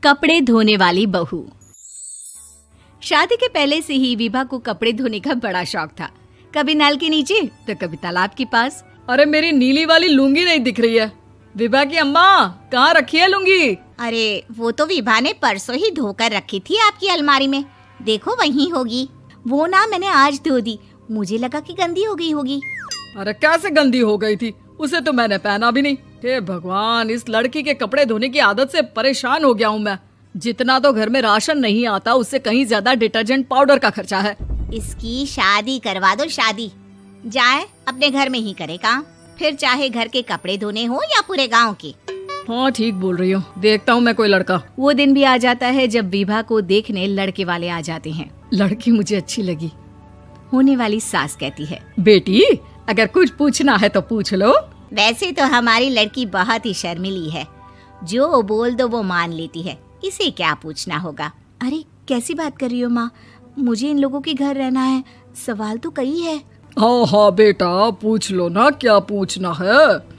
कपड़े धोने वाली बहू। शादी के पहले से ही विभा को कपड़े धोने का बड़ा शौक था। कभी नल के नीचे तो कभी तालाब के पास। अरे मेरी नीली वाली लुंगी नहीं दिख रही है। विभा की अम्मा, कहाँ रखी है लुंगी? अरे वो तो विभा ने परसों ही धोकर रखी थी आपकी अलमारी में, देखो वहीं होगी। वो ना मैंने आज धो दी, मुझे लगा कि गंदी हो गई होगी। अरे कैसे गंदी हो गई थी? उसे तो मैंने पहना भी नहीं। हे भगवान, इस लड़की के कपड़े धोने की आदत से परेशान हो गया हूँ मैं। जितना तो घर में राशन नहीं आता, उससे कहीं ज्यादा डिटर्जेंट पाउडर का खर्चा है। इसकी शादी करवा दो, शादी जाए अपने घर में ही करे काम, फिर चाहे घर के कपड़े धोने हो या पूरे गांव के। हाँ ठीक बोल रही हो, देखता हूँ मैं कोई लड़का। वो दिन भी आ जाता है जब विभा को देखने लड़के वाले आ जाते हैं। लड़की मुझे अच्छी लगी। होने वाली सास कहती है, बेटी अगर कुछ पूछना है तो पूछ लो। वैसे तो हमारी लड़की बहुत ही शर्मीली है, जो बोल दो वो मान लेती है, इसे क्या पूछना होगा। अरे कैसी बात कर रही हो माँ, मुझे इन लोगों के घर रहना है, सवाल तो कई है। हाँ हाँ बेटा, पूछ लो ना, क्या पूछना है।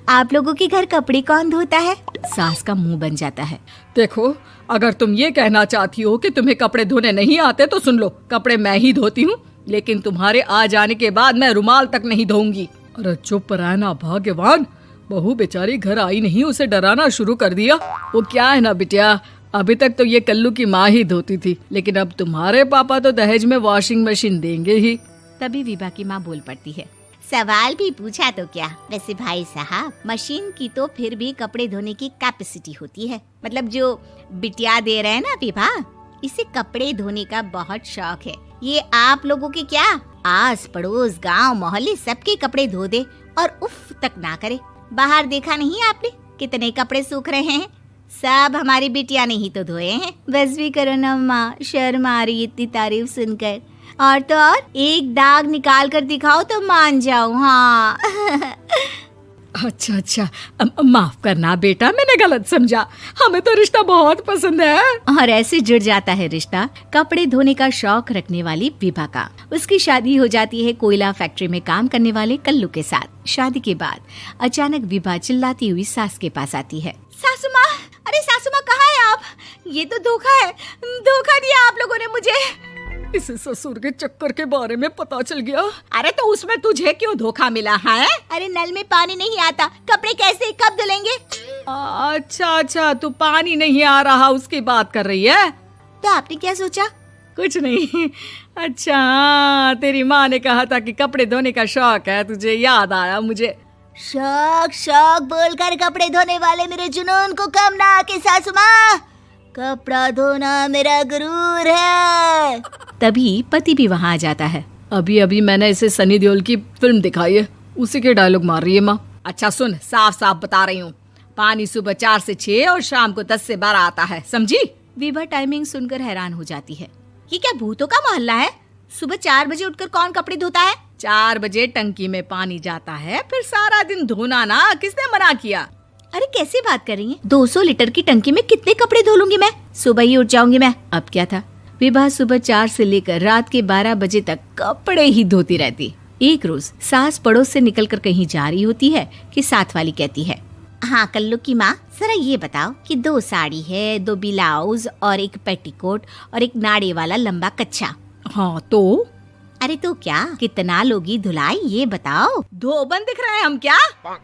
आप लोगों के घर कपड़े कौन धोता है? सास का मुंह बन जाता है। देखो, अगर तुम ये कहना चाहती हो कि तुम्हें कपड़े धोने नहीं आते तो सुन लो, कपड़े मैं ही धोती हूँ, लेकिन तुम्हारे आ जाने के बाद मैं रुमाल तक नहीं धोऊंगी। अरे चुप रहना भाग्यवान, बहू बेचारी घर आई नहीं, उसे डराना शुरू कर दिया। वो क्या है ना बिटिया, अभी तक तो ये कल्लू की माँ ही धोती थी, लेकिन अब तुम्हारे पापा तो दहेज में वॉशिंग मशीन देंगे ही। तभी विभा की माँ बोल पड़ती है, सवाल भी पूछा तो क्या। वैसे भाई साहब, मशीन की तो फिर भी कपड़े धोने की कैपेसिटी होती है, मतलब जो बिटिया दे रहे हैं ना विभा, इसे कपड़े धोने का बहुत शौक है। ये आप लोगों के क्या, आस पड़ोस गांव मोहल्ले सबके कपड़े धो दे और उफ तक ना करे। बाहर देखा नहीं आपने कितने कपड़े सूख रहे हैं, सब हमारी बिटिया ने ही तो धोए हैं। बस भी करो ना माँ, शर्म आ रही इतनी तारीफ सुनकर। और तो और एक दाग निकाल कर दिखाओ तो मान जाऊं। हाँ अच्छा, माफ करना बेटा, मैंने गलत समझा। हमें तो रिश्ता बहुत पसंद है। और ऐसे जुड़ जाता है रिश्ता कपड़े धोने का शौक रखने वाली विभा का। उसकी शादी हो जाती है कोयला फैक्ट्री में काम करने वाले कल्लू के साथ। शादी के बाद अचानक विभा चिल्लाती हुई सास के पास आती है। सासू माँ, अरे सासू माँ कहाँ है आप? ये तो धोखा है, धोखा दिया आप लोगों ने मुझे। इसे ससुर के चक्कर के बारे में पता चल गया। अरे तो उसमें तुझे क्यों धोखा मिला है? अरे नल में पानी नहीं आता, कपड़े कैसे कब धुलेंगे? अच्छा, तू पानी नहीं आ रहा उसकी बात कर रही है। तो आपने क्या सोचा? कुछ नहीं। अच्छा, तेरी माँ ने कहा था कि कपड़े धोने का शौक है तुझे, याद आया मुझे। शौक बोलकर कपड़े धोने वाले मेरे जुनून को कम ना आके सासू माँ, कपड़ा धोना मेरा गुरूर है। तभी पति भी वहाँ आ जाता है। अभी मैंने इसे सनी देओल की फिल्म दिखाई है, उसी के डायलॉग मार रही है माँ। अच्छा सुन, साफ बता रही हूँ, पानी सुबह 4 से 6 और शाम को 10 से 12 आता है, समझी? विभा टाइमिंग सुनकर हैरान हो जाती है। ये क्या भूतों का मोहल्ला है? सुबह 4 बजे उठकर कौन कपड़े धोता है? 4 बजे टंकी में पानी जाता है, फिर सारा दिन धोना ना, किसने मना किया? अरे कैसी बात कर रही हैं? 200 लीटर की टंकी में कितने कपड़े धो लूंगी मैं, सुबह ही उठ जाऊंगी मैं। अब क्या था, विभा सुबह 4 से लेकर रात के 12 बजे तक कपड़े ही धोती रहती। एक रोज सास पड़ोस से निकलकर कहीं जा रही होती है कि साथ वाली कहती है, हाँ कल्लू की माँ, जरा ये बताओ कि 2 साड़ी है, 2 ब्लाउज और एक पेटीकोट और एक नाड़े वाला लंबा कच्छा। हाँ तो? अरे तो क्या, कितना लोगी धुलाई ये बताओ। धोबन दिख रहे हैं हम क्या?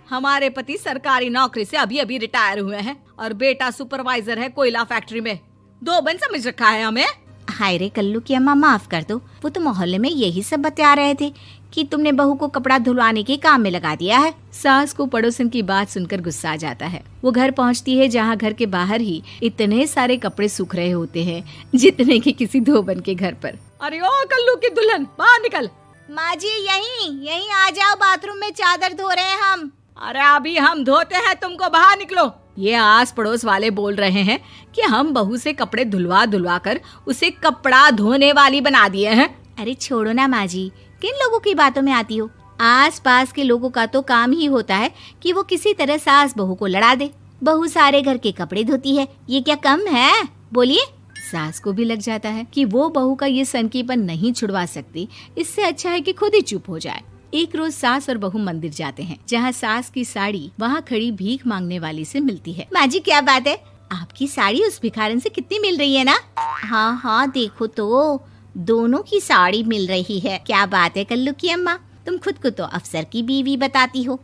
हमारे पति सरकारी नौकरी से अभी रिटायर हुए हैं और बेटा सुपरवाइजर है कोयला फैक्ट्री में। धोबन समझ रखा है हमें। हाय रे कल्लू की अम्मा, माफ कर दो, वो तो मोहल्ले में यही सब बता रहे थे कि तुमने बहू को कपड़ा धुलवाने के काम में लगा दिया है। सास को पड़ोसन की बात सुनकर गुस्सा आ जाता है। वो घर पहुंचती है जहां घर के बाहर ही इतने सारे कपड़े सूख रहे होते हैं जितने कि किसी धोबन के घर पर। अरे ओ कल्लू की दुल्हन, बाहर निकल। माँ जी यहीं आ जाओ, बाथरूम में चादर धो रहे हैं हम। अरे अभी हम धोते हैं, तुमको बाहर निकलो। ये आस पड़ोस वाले बोल रहे हैं कि हम बहू से कपड़े धुलवा कर उसे कपड़ा धोने वाली बना दिए हैं। अरे छोड़ो ना माँ जी, किन लोगों की बातों में आती हो? आस पास के लोगों का तो काम ही होता है कि वो किसी तरह सास बहू को लड़ा दे। बहू सारे घर के कपड़े धोती है, ये क्या कम है? बोलिए। सास को भी लग जाता है कि वो बहू का ये सनकीपन नहीं छुड़वा सकती, इससे अच्छा है कि खुद ही चुप हो जाए। एक रोज सास और बहू मंदिर जाते हैं, जहाँ सास की साड़ी वहाँ खड़ी भीख मांगने वाली से मिलती है। माँ जी क्या बात है, आपकी साड़ी उस भिखारन से कितनी मिल रही है ना? हाँ हाँ देखो तो, दोनों की साड़ी मिल रही है। क्या बात है कल्लू की अम्मा, तुम खुद को तो अफसर की बीवी बताती हो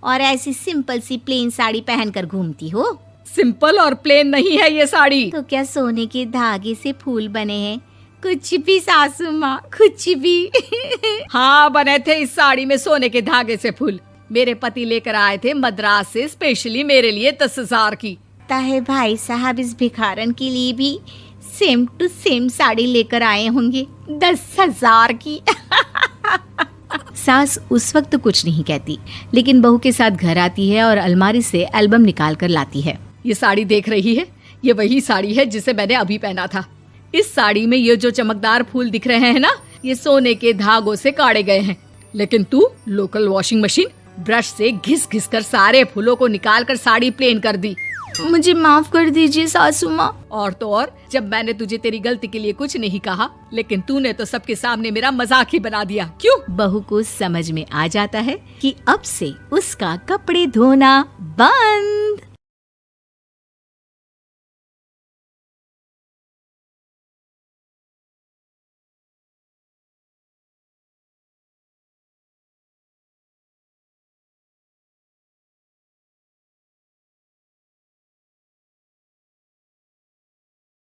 और ऐसी सिंपल सी प्लेन साड़ी पहनकर घूमती हो। सिंपल और प्लेन नहीं है ये साड़ी। तो क्या सोने के धागे से फूल बने हैं? कुछ भी सासू माँ, कुछ भी। हाँ बने थे इस साड़ी में सोने के धागे से फूल। मेरे पति लेकर आए थे मद्रास से स्पेशली मेरे लिए 10,000 की। ताहे भाई साहब इस भिखारन के लिए भी सेम टू सेम साड़ी लेकर आए होंगे 10,000 की। सास उस वक्त तो कुछ नहीं कहती, लेकिन बहू के साथ घर आती है और अलमारी से एल्बम निकाल कर लाती है। ये साड़ी देख रही है, ये वही साड़ी है जिसे मैंने अभी पहना था। इस साड़ी में ये जो चमकदार फूल दिख रहे हैं ना, ये सोने के धागों से काढ़े गए हैं। लेकिन तू लोकल वॉशिंग मशीन ब्रश से घिस घिस कर सारे फूलों को निकाल कर साड़ी प्लेन कर दी। मुझे माफ कर दीजिए सासू माँ। और तो और, जब मैंने तुझे तेरी गलती के लिए कुछ नहीं कहा, लेकिन तूने तो सबके सामने मेरा मजाक ही बना दिया। क्यों? बहू को समझ में आ जाता है कि अब से उसका कपड़े धोना बंद।